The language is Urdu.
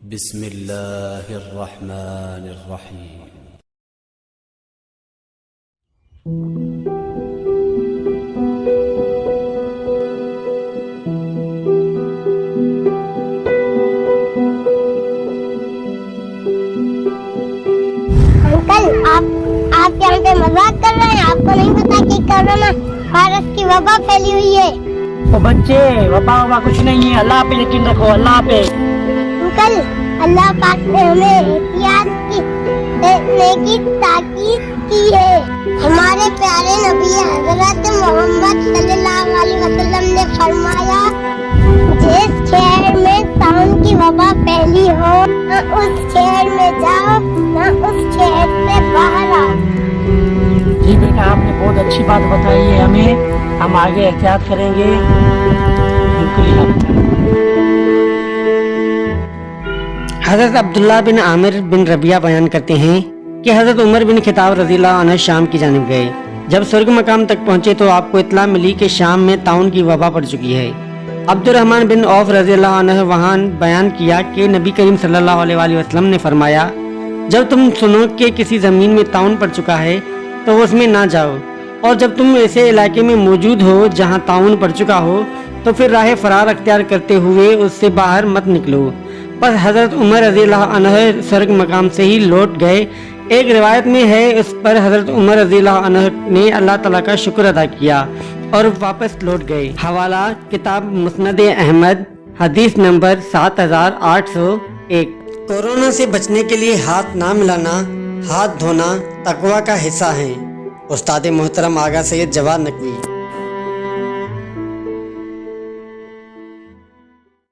بسم اللہ الرحمن الرحیم۔ انکل آپ یہاں پہ مذاق کر رہے ہیں؟ آپ کو نہیں پتا کہ کورونا وائرس کی وبا پھیلی ہوئی ہے؟ تو بچے وبا کچھ نہیں ہے، اللہ پہ یقین رکھو، اللہ پہ۔ انکل اللہ پاک نے ہمیں احتیاط کی تاکید کی ہے۔ ہمارے پیارے نبی حضرت محمد صلی اللہ علیہ وسلم نے فرمایا، جس شہر میں طاعون کی وبا پھیلی ہو نہ اس شہر میں جاؤ نہ اس شہر سے باہر آؤ۔ جی بیٹا، آپ نے بہت اچھی بات بتائی ہے ہمیں، ہم آگے احتیاط کریں گے۔ حضرت عبداللہ بن عامر بن ربیعہ بیان کرتے ہیں کہ حضرت عمر بن خطاب رضی اللہ عنہ شام کی جانب گئے۔ جب سرگ مقام تک پہنچے تو آپ کو اطلاع ملی کہ شام میں طاعون کی وبا پڑ چکی ہے۔ عبد الرحمن بن عوف رضی اللہ عنہ وہاں بیان کیا کہ نبی کریم صلی اللہ علیہ وآلہ وسلم نے فرمایا، جب تم سنو کہ کسی زمین میں طاعون پڑ چکا ہے تو اس میں نہ جاؤ، اور جب تم ایسے علاقے میں موجود ہو جہاں طاعون پڑ چکا ہو تو پھر راہ فرار اختیار کرتے ہوئے اس سے باہر مت نکلو۔ پس حضرت عمر رضی اللہ عنہ سرگ مقام سے ہی لوٹ گئے۔ ایک روایت میں ہے اس پر حضرت عمر رضی اللہ عنہ نے اللہ تعالیٰ کا شکر ادا کیا اور واپس لوٹ گئے۔ حوالہ کتاب مسند احمد، حدیث نمبر 7801۔ کورونا سے بچنے کے لیے ہاتھ نہ ملانا، ہاتھ دھونا تقویٰ کا حصہ ہیں۔ استاد محترم آغا سید جواد نقوی۔